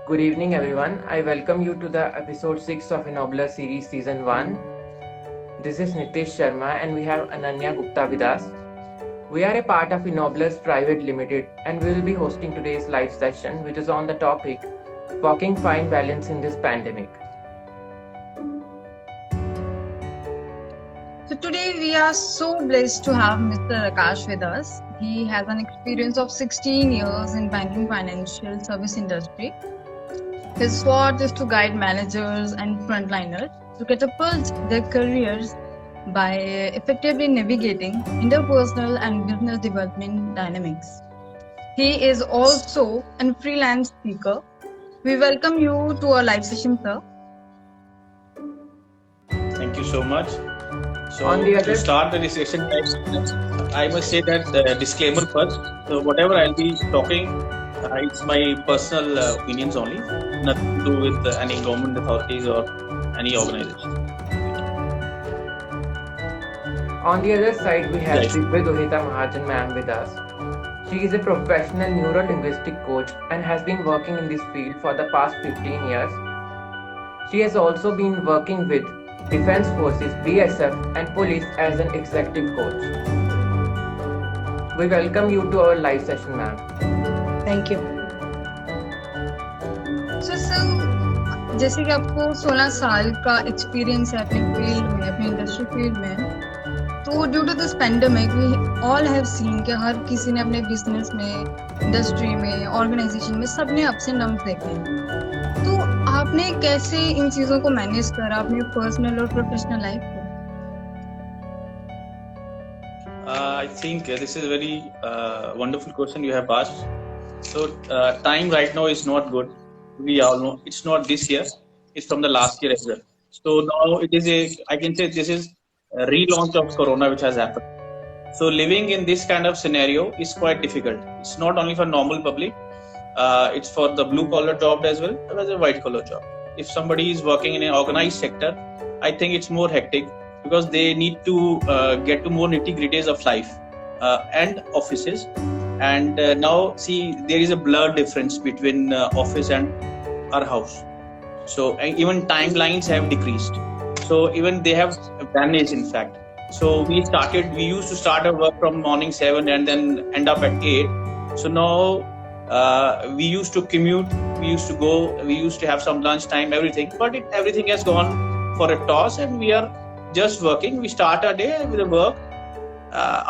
Good evening, everyone. I welcome you to the episode 6 of Ennobler series season 1. This is Nitish Sharma and we have Ananya Gupta with us. We are a part of Ennoblers Private Limited and we will be hosting today's live session, which is on the topic Walking Fine Balance in this Pandemic. So today we are so blessed to have Mr. Akash with us. He has an experience of 16 years in banking financial service industry. His sword is to guide managers and frontliners to catapult their careers by effectively navigating interpersonal and business development dynamics. He is also a freelance speaker. We welcome you to our live session, sir. Thank you so much. So On the to other- start the discussion, I must say that disclaimer first. So whatever I'll be talking, it's my personal opinions only, nothing to do with any government authorities or any organization. On the other side, we have Right. Duheta Mahajan ma'am with us. She is a professional neuro-linguistic coach and has been working in this field for the past 15 years. She has also been working with Defense Forces, BSF and Police as an executive coach. We welcome you to our live session, ma'am. Thank you sir जैसे कि आपको 16 साल का experience है अपनी field में, अपनी industry field में, तो due to this pandemic we all have seen कि हर किसी ने अपने बिजनेस में, इंडस्ट्री में, ऑर्गेनाइजेशन में सबने अप्स एंड डाउन्स देखे हैं। तो आपने कैसे इन चीज़ों को मैनेज करा अपनी पर्सनल और प्रोफेशनल लाइफ को? I think this is a very wonderful question you have asked. So time right now is not good. We all know it's not this year; it's from the last year as well. So now it is I can say this is a relaunch of Corona which has happened. So living in this kind of scenario is quite difficult. It's not only for normal public; it's for the blue collar job as well as a white collar job. If somebody is working in an organized sector, I think it's more hectic because they need to get to more nitty-gritties of life and offices. And now see, there is a blur difference between office and our house. So even timelines have decreased. So even they have vanished, in fact. So we used to start our work from morning 7 and then end up at 8. So now we used to commute, we used to go, we used to have some lunch time, everything. But everything has gone for a toss and we are just working. We start our day with the work.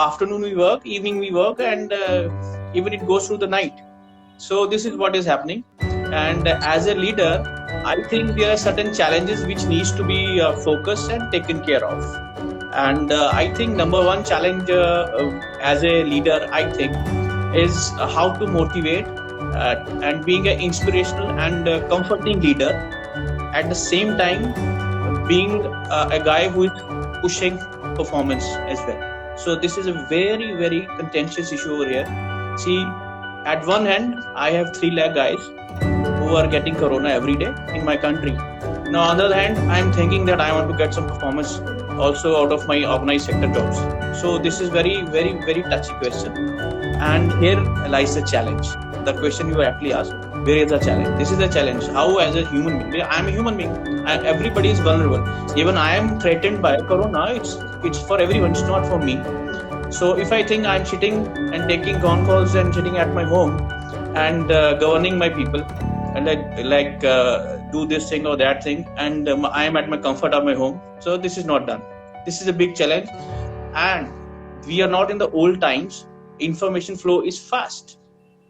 Afternoon we work, evening we work, and even it goes through the night. So this is what is happening. And as a leader, I think there are certain challenges which needs to be focused and taken care of. And I think number one challenge as a leader, I think, is how to motivate and being an inspirational and comforting leader. At the same time, being a guy who is pushing performance as well. So this is a very, very contentious issue over here. See, at one hand, I have 3 lakh guys who are getting corona every day in my country. Now, on the other hand, I am thinking that I want to get some performance also out of my organized sector jobs. So this is very, very, very touchy question. And here lies the challenge. The question you actually asked, where is the challenge? This is the challenge. How as a human being, I am a human being. Everybody is vulnerable. Even I am threatened by corona. It's for everyone. It's not for me. So if I think I'm sitting and taking con calls and sitting at my home and governing my people and do this thing or that thing, and I am at my comfort of my home. So this is not done. This is a big challenge, and we are not in the old times. Information flow is fast.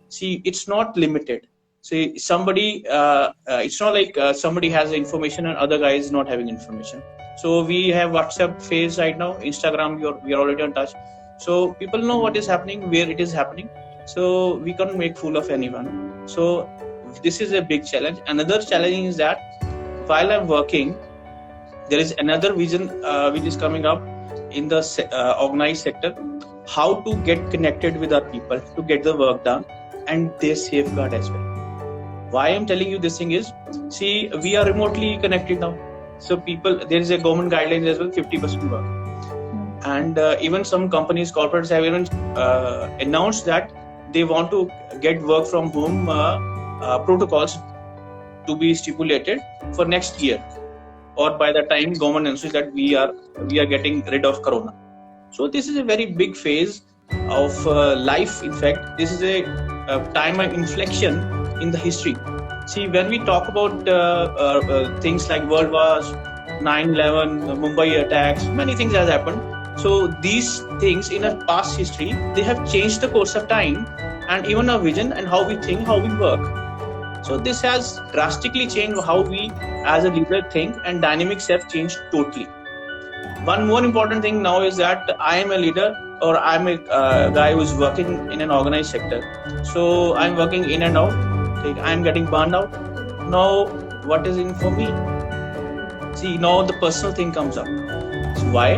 See, it's not limited. See, somebody, it's not like somebody has information and other guy is not having information. So we have WhatsApp phase right now, Instagram, we are already on touch. So people know what is happening, where it is happening. So we can't make fool of anyone. So this is a big challenge. Another challenge is that while I'm working, there is another vision which is coming up in the organized sector, how to get connected with our people to get the work done and their safeguard as well. Why I'm telling you this thing is, see, we are remotely connected now. So there is a government guidelines as well, 50% work. And even some companies, corporates have even announced that they want to get work from home protocols to be stipulated for next year, or by the time government announces that we are getting rid of corona. So this is a very big phase of life. In fact, this is a time of inflection in the history. See, when we talk about things like World Wars, 9/11, Mumbai attacks, many things has happened. So these things in our past history, they have changed the course of time and even our vision and how we think, how we work. So this has drastically changed how we as a leader think, and dynamics have changed totally. One more important thing now is that I am a leader, or I'm a guy who's working in an organized sector. So I'm working in and out. I'm getting burned out. Now, what is in for me? See, now the personal thing comes up. So why?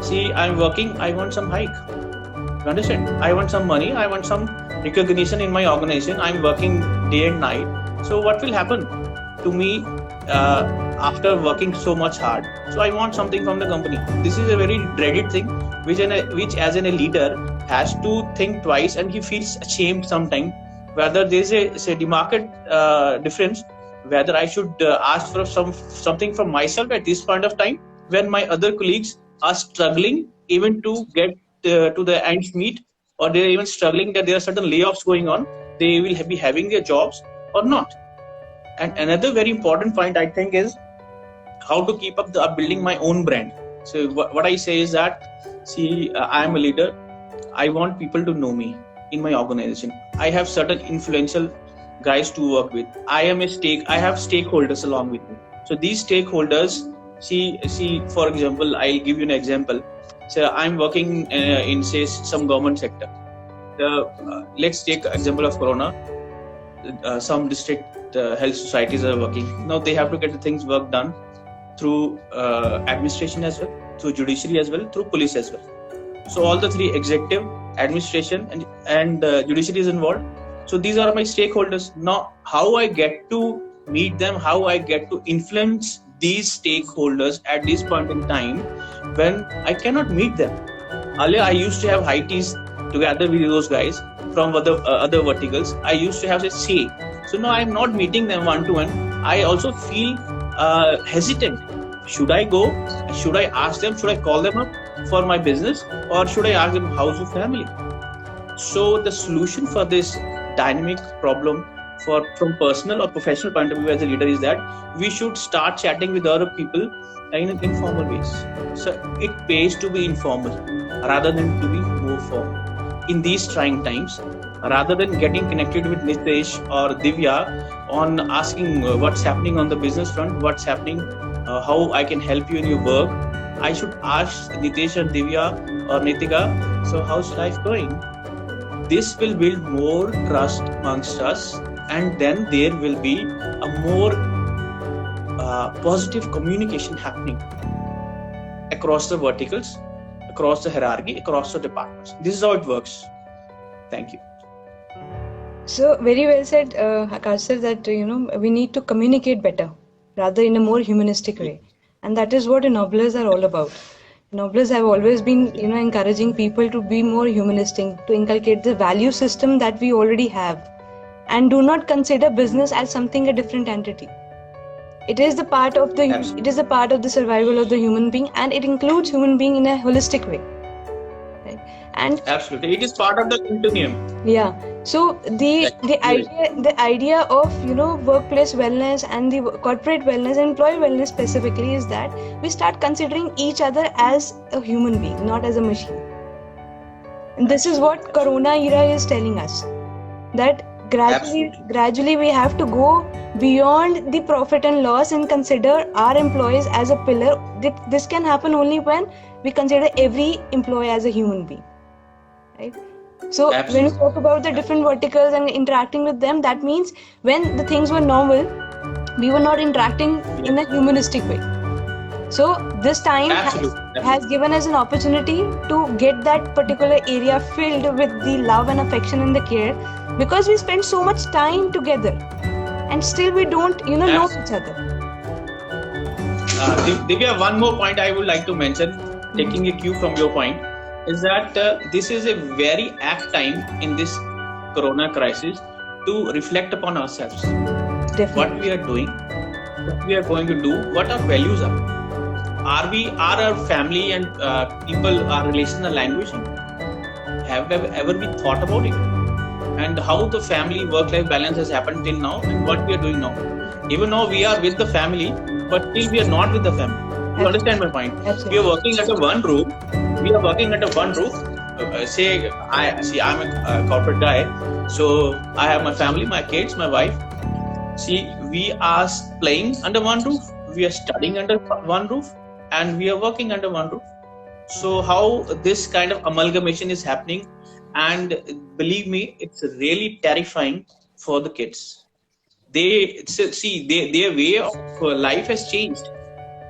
See, I'm working. I want some hike. You understand? I want some money. I want some recognition in my organization. I'm working day and night. So what will happen to me after working so much hard? So I want something from the company. This is a very dreaded thing, which as a leader has to think twice, and he feels ashamed sometimes whether there's a demarcated difference, whether I should ask for something from myself at this point of time when my other colleagues are struggling even to get to the ends meet, or they're even struggling that there are certain layoffs going on. They will be having their jobs or not. And another very important point I think is how to keep up building my own brand. So what I say is that, see, I am a leader. I want people to know me in my organization. I have certain influential guys to work with. I have stakeholders along with me. So these stakeholders, see, for example, I'll give you an example. So I'm working in, say, some government sector. Let's take example of Corona. Some district health societies are working. Now they have to get the things work done through administration as well, through judiciary as well, through police as well. So all the three, executive, administration and judiciary is involved. So these are my stakeholders. Now how I get to meet them, how I get to influence these stakeholders at this point in time when I cannot meet them. Earlier I used to have high teas together with those guys from other verticals. I used to have a say. So now I'm not meeting them one-to-one. I also feel hesitant. Should I go? Should I ask them? Should I call them up for my business? Or should I ask them how's your family? So the solution for this dynamic problem from personal or professional point of view as a leader is that we should start chatting with other people in an informal ways. So it pays to be informal rather than to be more formal. In these trying times, rather than getting connected with Nitesh or Divya on asking what's happening on the business front, what's happening, how I can help you in your work, I should ask Nitesh or Divya or Nitika, so how's life going? This will build more trust amongst us, and then there will be a more positive communication happening across the verticals, across the hierarchy, across the departments. This is how it works. Thank you. So very well said, Akash sir, that we need to communicate better, rather in a more humanistic way, and that is what Ennoblers are all about. Ennoblers have always been, encouraging people to be more humanistic, to inculcate the value system that we already have, and do not consider business as something a different entity. It is the part of the survival of the human being, and it includes human being in a holistic way. Right? And absolutely, it is part of the continuum. Yeah. So the idea of workplace wellness and the corporate wellness and employee wellness specifically is that we start considering each other as a human being, not as a machine. And this is what Corona era is telling us, that gradually we have to go beyond the profit and loss and consider our employees as a pillar. This can happen only when we consider every employee as a human being, right? So when we talk about the different verticals and interacting with them, that means when the things were normal, we were not interacting in a humanistic way. So this time has given us an opportunity to get that particular area filled with the love and affection and the care, because we spend so much time together and still we don't know each other. Divya, one more point I would like to mention, taking a cue from your point, is that this is a very apt time in this Corona crisis to reflect upon ourselves. what Definitely. we are doing, what we are going to do, what our values are. Are our family and people, our relational language? Have ever we thought about it? And how the family work-life balance has happened till now, and what we are doing now. Even now we are with the family, but still we are not with the family. You understand my point? Absolutely. We are working under one roof. We are working under one roof. Say I'm a corporate guy, so I have my family, my kids, my wife. See, we are playing under one roof, we are studying under one roof, and we are working under one roof. So how this kind of amalgamation is happening, and believe me, it's really terrifying for the kids. Their way of life has changed.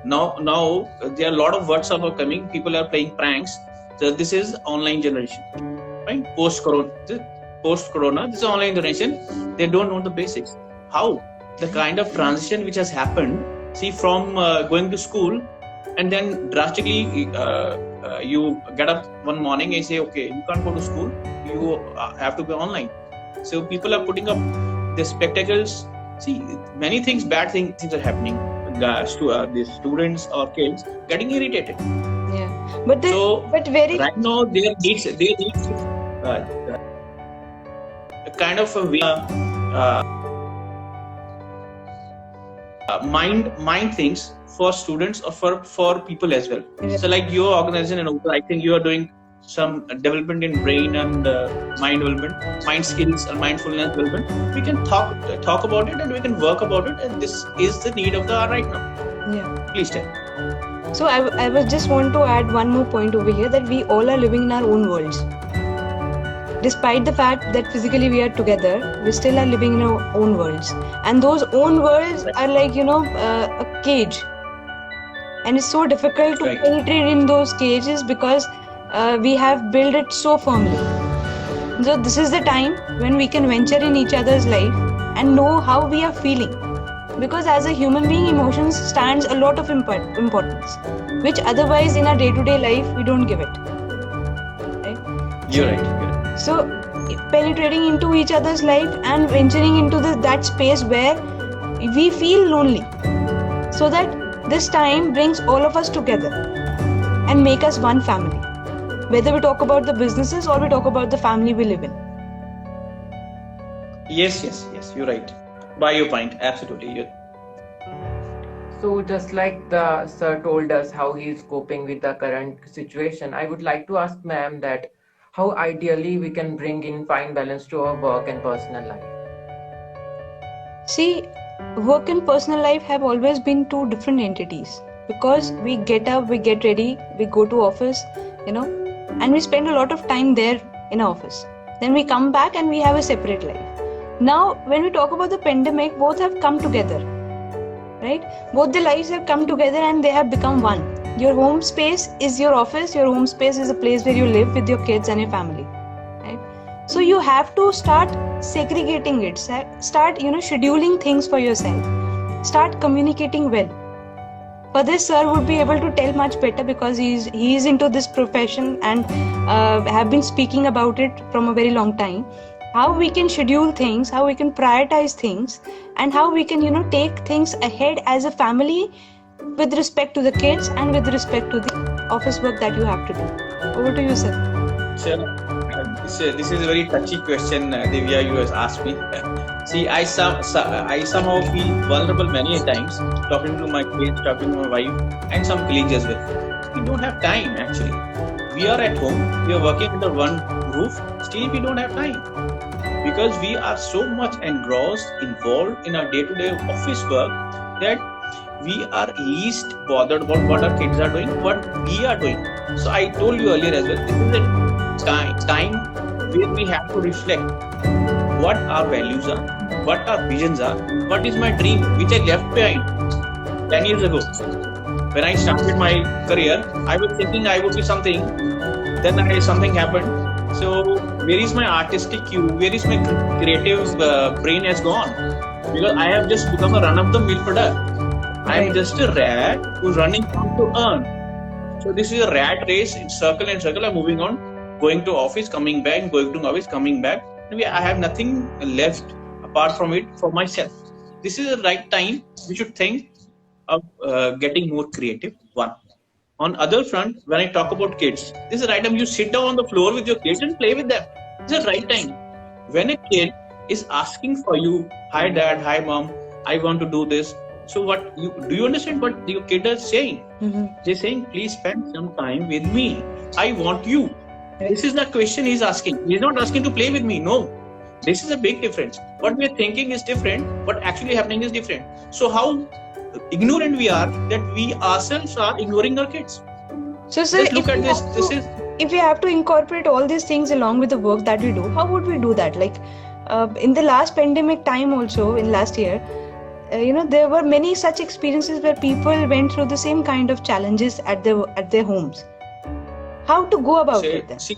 Now there are a lot of WhatsApp are coming. People are playing pranks. So this is online generation, right? Post corona, this is online generation. They don't know the basics. How the kind of transition which has happened. See, from going to school, and then drastically you get up one morning and say, okay, you can't go to school. You have to be online. So people are putting up the spectacles. See, many things, bad things are happening. The students or kids getting irritated. Yeah, but very right now they need a kind of a way, mind things for students or for people as well. Yeah. So like your organization, and I think you are doing some development in brain and mind development, mind skills and mindfulness development. We can talk about it, and we can work about it, and this is the need of the hour right now. Yeah. Please tell. So I was just want to add one more point over here, that we all are living in our own worlds. Despite the fact that physically we are together, we still are living in our own worlds. And those own worlds are like, a cage. And it's so difficult to penetrate in those cages because we have built it so firmly. So this is the time when we can venture in each other's life and know how we are feeling. Because as a human being, emotions stands a lot of importance, which otherwise in our day-to-day life we don't give it. Right? You're right. So penetrating into each other's life and venturing into that space where we feel lonely, so that this time brings all of us together and make us one family. Whether we talk about the businesses or we talk about the family we live in. Yes, you're right. By your point, absolutely. So just like the sir told us how he is coping with the current situation, I would like to ask ma'am that how ideally we can bring in fine balance to our work and personal life. See, work and personal life have always been two different entities, because we get up, we get ready, we go to office, and we spend a lot of time there in office. Then we come back and we have a separate life. Now, when we talk about the pandemic, both have come together, right? Both the lives have come together and they have become one. Your home space is your office. Your home space is a place where you live with your kids and your family, right? So you have to start segregating it. Start, scheduling things for yourself. Start communicating well. For this, sir would be able to tell much better because he is into this profession and have been speaking about it from a very long time. How we can schedule things, how we can prioritize things, and how we can, take things ahead as a family with respect to the kids and with respect to the office work that you have to do. Over to you, sir. This is a very touchy question, Divya, you have asked me. See, I somehow feel vulnerable many times talking to my kids, talking to my wife, and some colleagues as well. We don't have time actually. We are at home, we are working under one roof, still we don't have time. Because we are so much engrossed, involved in our day-to-day office work that we are least bothered about what our kids are doing, what we are doing. So I told you earlier as well, this is a time where we have to reflect what our values are, what our visions are, what is my dream, which I left behind 10 years ago. When I started my career, I was thinking I would be something, then something happened. So where is my artistic cue? Where is my creative brain has gone? Because I have just become a run-of-the-mill product. I am just a rat who's running out to earn. So this is a rat race in circle and circle. I'm moving on, going to office, coming back, going to office, coming back. I have nothing left apart from it for myself. this is the right time we should think of getting more creative. One. On other front, when I talk about kids, this is the right time you sit down on the floor with your kids and play with them. This is the right time. When a kid is asking for you, hi dad, hi mom, I want to do this. So do you understand what your kid is saying? They're saying, please spend some time with me. I want you. This is the question he's asking. He's not asking to play with me. No. This is a big difference. What we're thinking is different. What actually happening is different. So how ignorant we are that we ourselves are ignoring our kids. So, sir, Just look at this. If we have to incorporate all these things along with the work that we do, how would we do that? Like in the last pandemic time also, in last year, there were many such experiences where people went through the same kind of challenges at their homes. How to go about it then? See,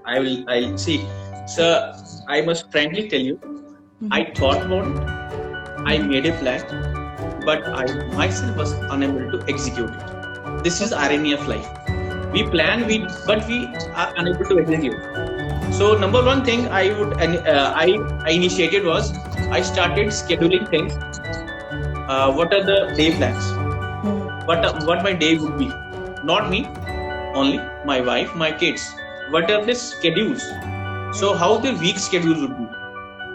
I see. Sir, I must frankly tell you, I thought about it, I made a plan, but I myself was unable to execute it. This is irony of life. We plan, but we are unable to execute. So number one thing I initiated was I started scheduling things. What are the day plans? What my day would be? Not me, only my wife, my kids. What are the schedules? So how the week schedule would be?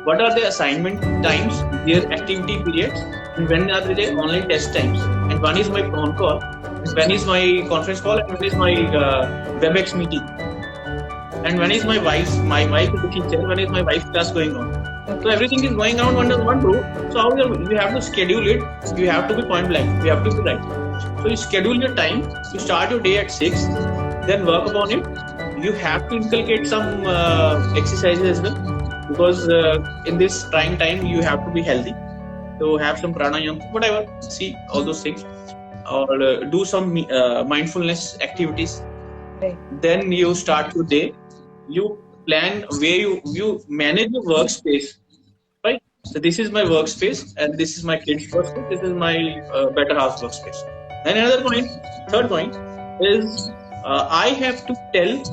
What are the assignment times, their activity periods, and when are the online test times? And one is my phone call, and when is my conference call, and when is my WebEx meeting, and when is my wife is the teacher, when is my wife's class going on? So everything is going on under one row. So how you have to schedule it? You have to be point blank. You have to be right. So you schedule your time. You start your day at 6, then work upon it. You have to inculcate some exercises as well, because in this trying time you have to be healthy. So have some pranayama, whatever. See all those things, or do some mindfulness activities. Right. Then you start your day. You plan where you manage your workspace, right? So this is my workspace, and this is my kids' workspace. This is my better house workspace. And third point is I have to tell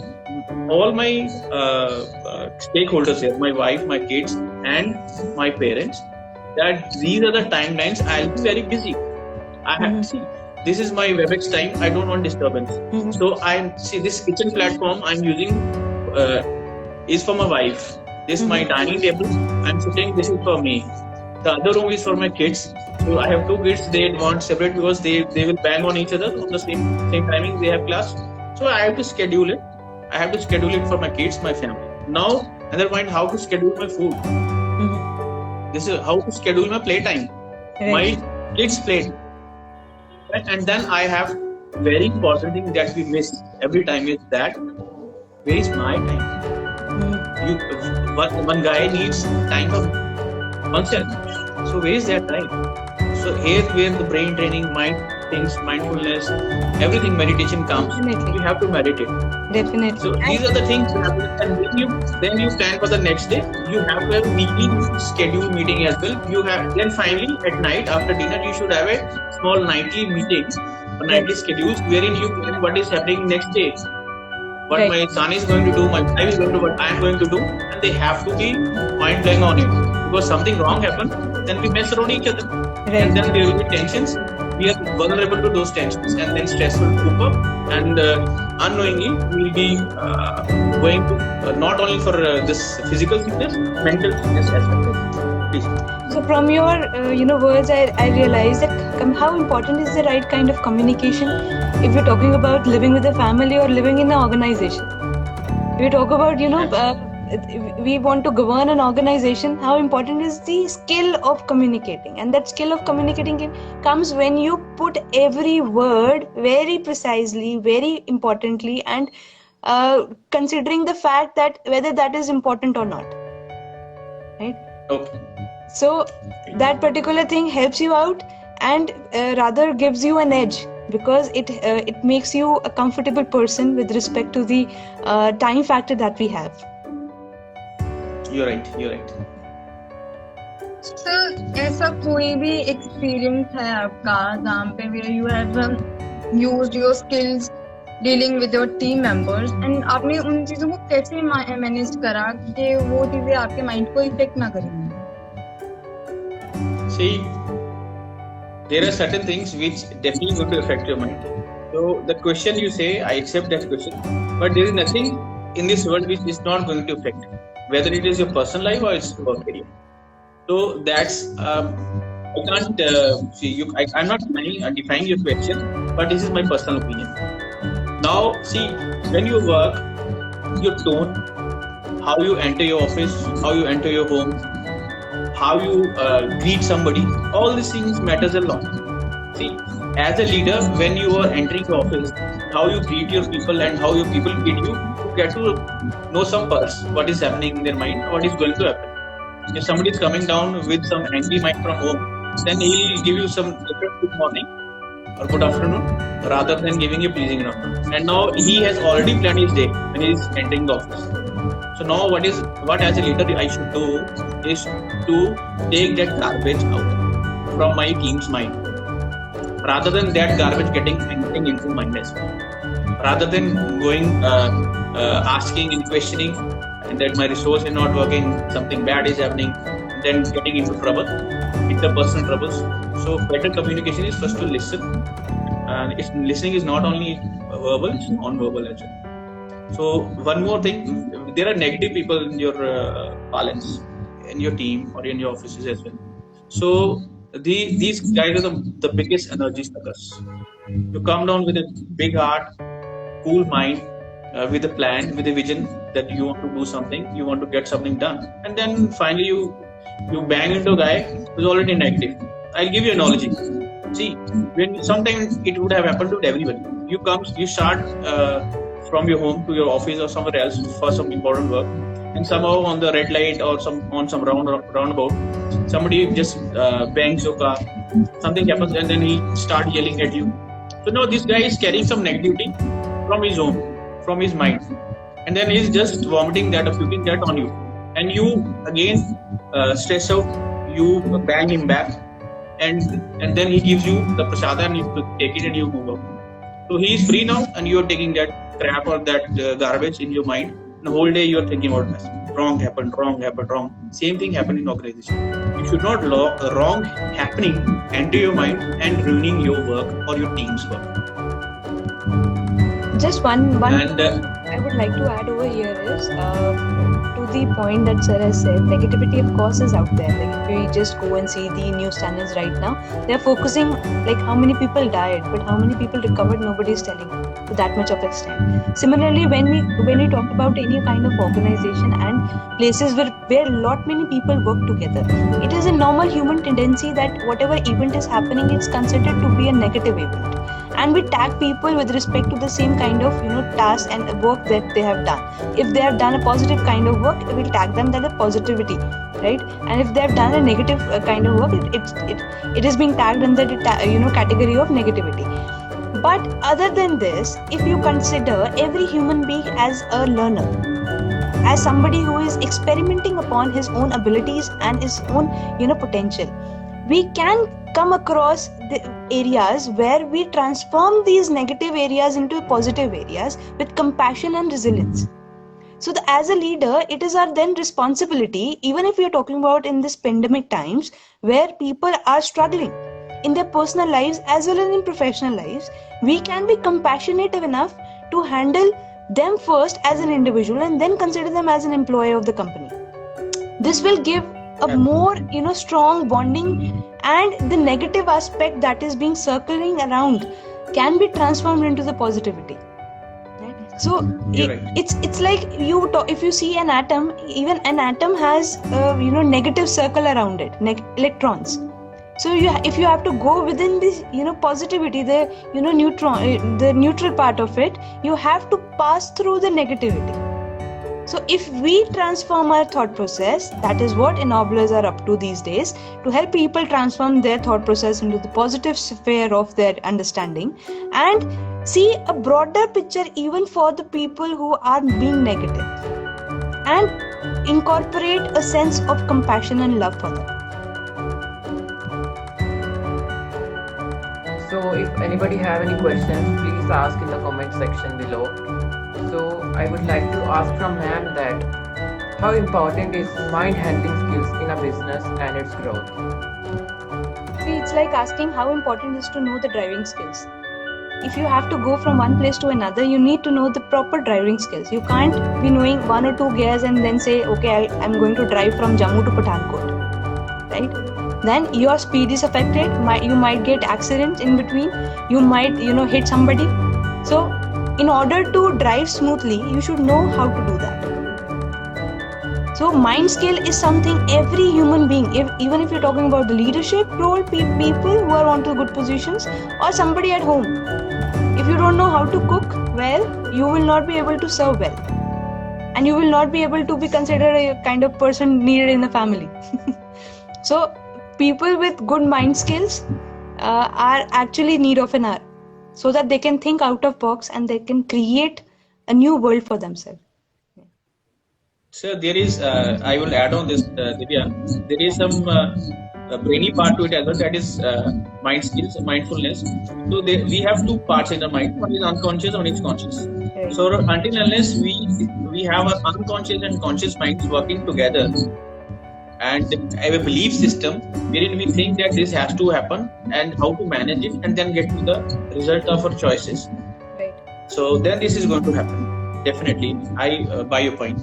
all my stakeholders here, my wife, my kids, and my parents, that these are the timelines. I'll be very busy. I have to see. This is my WebEx time. I don't want disturbance. So this kitchen platform I'm using is for my wife. This is my dining table. I'm sitting. This is for me. The other room is for my kids. So I have 2 kids. They want separate because they will bang on each other on the same timing. They have class. So I have to schedule it. I have to schedule it for my kids, my family. Now, another point: how to schedule my food. This is how to schedule my playtime. My kids' play. And then I have very important thing that we miss every time is that where is my time? One guy needs time for oneself. So where is that time? So here where the brain training, mindfulness, everything, meditation comes. Definitely. You have to meditate. Definitely. So these are the things you have to, and then you plan for the next day. You have to have weekly schedule meeting as well. Then finally at night after dinner you should have a small nightly meeting or nightly schedules wherein you plan what is happening next day. What my son is going to do, my wife is going to do, what I am going to do, and they have to be point blank on it. Because something wrong happened, then we mess around each other. And then there will be tensions. We are vulnerable to those tensions, and then stress will coop up, and unknowingly we will be going to not only for this physical fitness, mental fitness as well. Please. So from your words, I realized that how important is the right kind of communication if you're talking about living with a family or living in an organization. If you talk about we want to govern an organization, how important is the skill of communicating, and that skill of communicating comes when you put every word very precisely, very importantly, and considering the fact that whether that is important or not, right? Okay. So that particular thing helps you out and rather gives you an edge, because it makes you a comfortable person with respect to the time factor that we have. You're right. So, ऐसा कोई भी experience है आपका जहाँ पे where you have used your skills dealing with your team members and आपने उन चीजों को कैसे manage करा कि वो चीजें आपके mind को affect ना करें? See, there are certain things which definitely going to affect your mind. So the question you say, I accept that question, but there is nothing in this world which is not going to affect, whether it is your personal life or it's work area. So that's I can't see you. I'm not defying your question, but this is my personal opinion. Now, see, when you work, your tone, how you enter your office, how you enter your home, how you greet somebody, all these things matters a lot. See, as a leader, when you are entering the office, how you greet your people and how your people greet you, you get to know some pulse, what is happening in their mind, what is going to happen. If somebody is coming down with some angry mind from home, then he'll give you some different good morning or good afternoon rather than giving you pleasing enough. And now he has already planned his day when he is entering the office. So now what as a leader I should do is to take that garbage out from my team's mind, rather than that garbage getting entering into mind as well. Rather than going asking and questioning and that my resource is not working, something bad is happening, then getting into trouble, interpersonal troubles. So better communication is first to listen, and if listening is not only verbal, it's non-verbal as well. So one more thing, there are negative people in your balance, in your team or in your offices as well. So these guys are the biggest energy suckers. You come down with a big heart, cool mind, with a plan, with a vision that you want to do something, you want to get something done, and then finally you bang into a guy who's already negative. I'll give you an analogy. See, when sometimes it would have happened to everyone. You start from your home to your office or somewhere else for some important work, and somehow on the red light or on some roundabout, somebody just bangs your car. Something happens, and then he starts yelling at you. So now this guy is carrying some negativity from his home, from his mind, and then he's just vomiting that or puking that on you, and you again stress out. You bang him back, and then he gives you the prasada, and you take it and you move on. So he is free now, and you are taking that crap or that garbage in your mind. The whole day you are thinking about this. Wrong happened. Same thing happened in organization. You should not wrong happening enter your mind and ruining your work or your team's work. Just one And I would like to add over here is to the point that sir has said, negativity of course is out there. Like if we just go and see the news channels right now, they are focusing like how many people died, but how many people recovered, nobody is telling to that much of extent. Similarly, when we talk about any kind of organization and places where lot many people work together, it is a normal human tendency that whatever event is happening, it's considered to be a negative event. And we tag people with respect to the same kind of task and work that they have done. If they have done a positive kind of work, we'll tag them that a positivity, right? And if they have done a negative kind of work, it is being tagged in the category of negativity. But other than this, if you consider every human being as a learner, as somebody who is experimenting upon his own abilities and his own potential, we can come across the areas where we transform these negative areas into positive areas with compassion and resilience. So as a leader, it is our then responsibility, even if we are talking about in this pandemic times where people are struggling in their personal lives as well as in professional lives, we can be compassionate enough to handle them first as an individual and then consider them as an employee of the company. This will give a more strong bonding, and the negative aspect that is being circling around can be transformed into the positivity, right? So it's like if you see an atom, even an atom has negative circle around it, electrons. So if you have to go within this positivity, the the neutral part of it, you have to pass through the negativity. So if we transform our thought process, that is what Ennoblers are up to these days, to help people transform their thought process into the positive sphere of their understanding and see a broader picture even for the people who are being negative, and incorporate a sense of compassion and love for them. So if anybody have any questions, please ask in the comment section below. So I would like to ask from ma'am that how important is mind handling skills in a business and its growth? See, it's like asking how important it is to know the driving skills. If you have to go from one place to another, you need to know the proper driving skills. You can't be knowing one or two gears and then say, okay, I'm going to drive from Jammu to Pathankot, right? Then your speed is affected. You might get accidents in between. You might, hit somebody. So, in order to drive smoothly, you should know how to do that. So mind skill is something every human being, even if you're talking about the leadership role, people who are onto good positions, or somebody at home, if you don't know how to cook well, you will not be able to serve well, and you will not be able to be considered a kind of person needed in the family. So people with good mind skills are actually in need of an hour, so that they can think out of box and they can create a new world for themselves. So there is, I will add on this, Divya, there is some brainy part to it as well, that is mind skills, mindfulness. So we have two parts in the mind, one is unconscious, one is conscious. Right. So until unless we have our unconscious and conscious minds working together and have a belief system wherein we think that this has to happen and how to manage it and then get to the result of our choices. Right. So then this is going to happen. Definitely, I buy your point.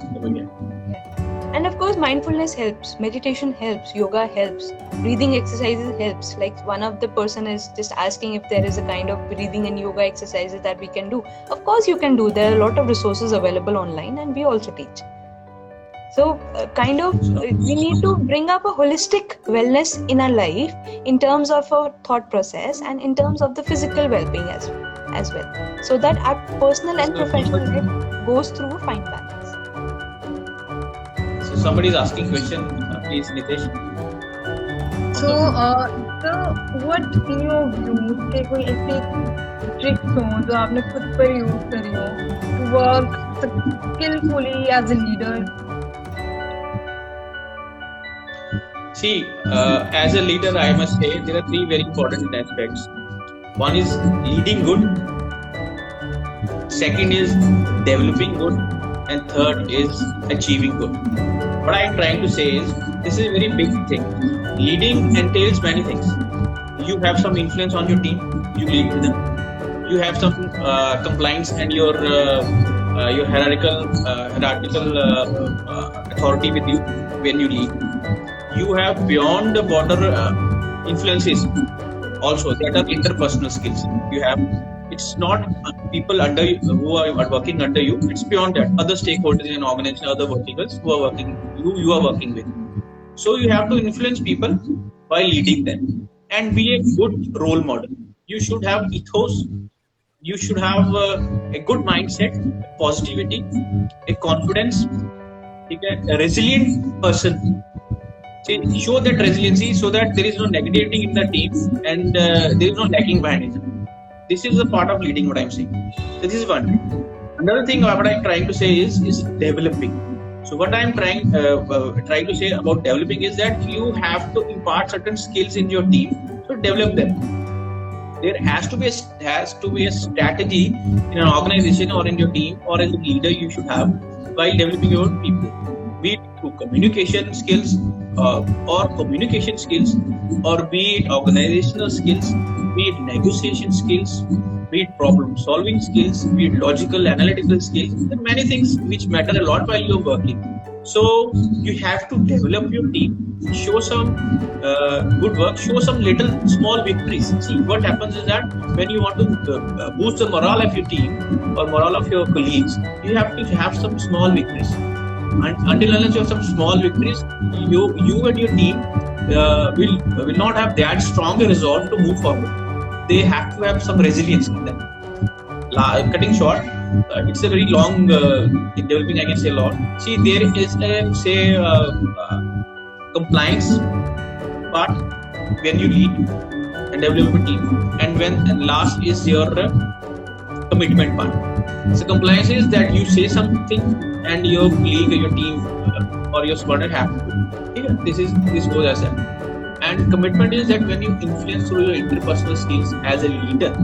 And of course, mindfulness helps, meditation helps, yoga helps, breathing exercises helps. Like one of the person is just asking if there is a kind of breathing and yoga exercises that we can do. Of course you can do. There are a lot of resources available online and we also teach. So we need to bring up a holistic wellness in our life in terms of our thought process and in terms of the physical well-being as well. So that our personal and professional life goes through a fine balance. So somebody is asking question, please, Nitesh. So, what in your views के कोई ऐसे tricks हो जो आपने खुद पर use करी हो to work skillfully as a leader? See, as a leader, I must say there are three very important aspects. One is leading good, second is developing good, and third is achieving good. What I am trying to say is, this is a very big thing. Leading entails many things. You have some influence on your team, you lead to them. You have some compliance and your hierarchical authority with you when you lead. You have beyond the border influences also that are interpersonal skills. You have, it's not people under you who are working under you, it's beyond that. Other stakeholders in an organization, other verticals who are working, you are working with. So you have to influence people by leading them and be a good role model. You should have ethos, you should have a good mindset, positivity, a confidence, a resilient person. Show that resiliency so that there is no negativity in the team and there is no lacking behind it. This is a part of leading, what I'm saying. So this is one. Another thing what I'm trying to say is developing. So what I'm trying to say about developing is that you have to impart certain skills in your team. So develop them. There has to be a strategy in an organization or in your team or as a leader you should have while developing your people. Be it through communication skills or communication skills, or be it organizational skills, be it negotiation skills, be it problem solving skills, be it logical analytical skills. There are many things which matter a lot while you're working. So you have to develop your team, show some good work, show some little small victories. See, what happens is that when you want to boost the morale of your team or morale of your colleagues, you have to have some small victories. And until unless you have some small victories, you and your team will not have that strong a resolve to move forward. They have to have some resilience in them. Cutting short, it's a very long developing, I can say a lot. See, there is a compliance part when you lead and develop a team, and last is your commitment part. So compliance is that you say something and your colleague or your team or your subordinate have to do. This goes as that. And commitment is that when you influence through your interpersonal skills as a leader,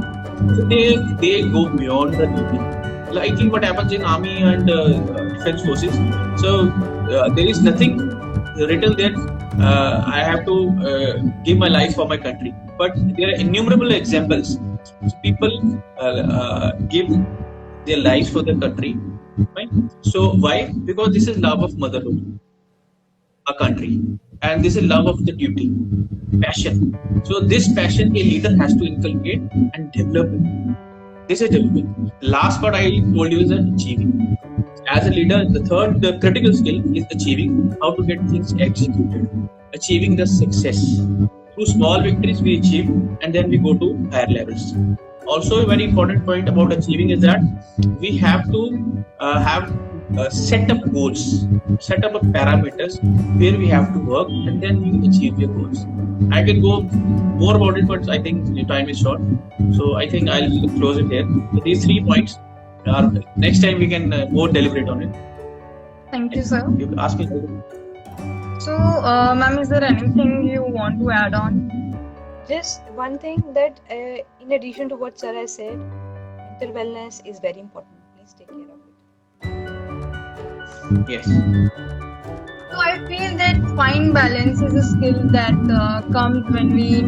so they go beyond the leading. Likely what happens in army and defense forces. So there is nothing written there, I have to give my life for my country. But there are innumerable examples. So people give their lives for their country. Right? So why? Because this is love of motherhood, a country, and this is love of the duty, passion. So this passion a leader has to inculcate and develop it. This is developing. The last part I told you is achieving. As a leader, the critical skill is achieving how to get things executed, achieving the success. Through small victories we achieve, and then we go to higher levels. Also, a very important point about achieving is that we have to have set up goals, set up a parameters where we have to work, and then we achieve your goals. I can go more about it, but I think the time is short, so I think I'll close it here. So these 3 points. Next time we can more deliberate on it. Thank you, sir. You can ask me. So, ma'am, is there anything you want to add on? Just one thing that, in addition to what sir has said, mental wellness is very important. Please take care of it. Yes. So I feel that fine balance is a skill that comes when we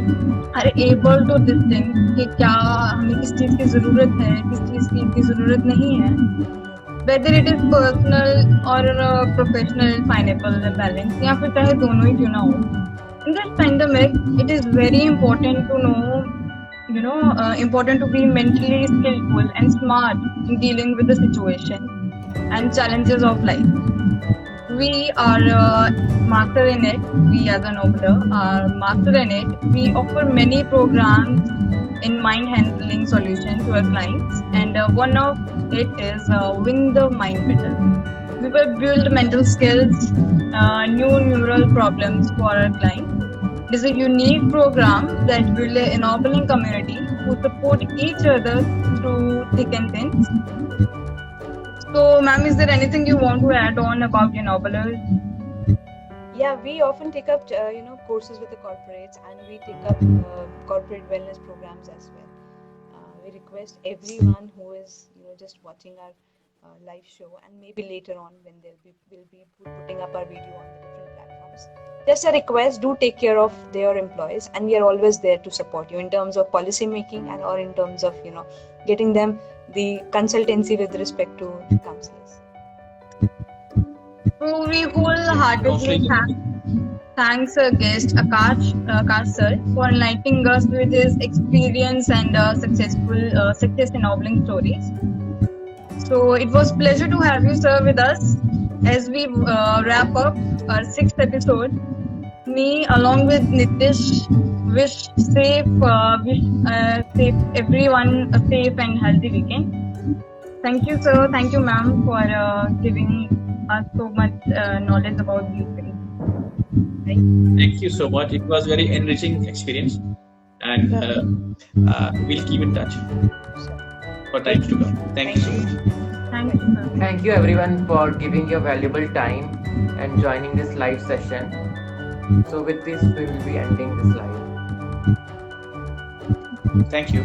are able to distinguish कि क्या हमें किस चीज़ की ज़रूरत है, किस चीज़ की ज़रूरत नहीं है. Whether it is personal or professional pineapple balance, या फिर चाहे दोनों ही क्यों ना हो. In this pandemic, it is very important to know, important to be mentally skillful and smart in dealing with the situation and challenges of life. We are master in it. We as an Ennobler are master in it. We offer many programs in mind handling solution to our clients, and one of it is Win the Mind Battle. We will build mental skills, new neural problems for our clients. It is a unique program that builds an ennobling community who support each other through thick and thin. So, ma'am, is there anything you want to add on about Ennoblers? Yeah, we often take up courses with the corporates, and we take up corporate wellness programs as well. We request everyone who is just watching our live show, and maybe later on when we'll be putting up our video on the different platforms. Just a request: do take care of their employees, and we are always there to support you in terms of policy making and or in terms of getting them the consultancy with respect to counselors. So we wholeheartedly thanks our guest Akash sir for enlightening us with his experience and success ennobling stories. So it was pleasure to have you, sir, with us as we wrap up our 6th episode. Me, along with Nitish, wish everyone a safe and healthy weekend. Thank you, sir. Thank you, ma'am, for giving us so much knowledge about these things. Thank you so much. It was very enriching experience, and we'll keep in touch for times to come. Thank you so much. Thank you, sir. Thank you everyone for giving your valuable time and joining this live session. So with this, we will be ending this live. Thank you.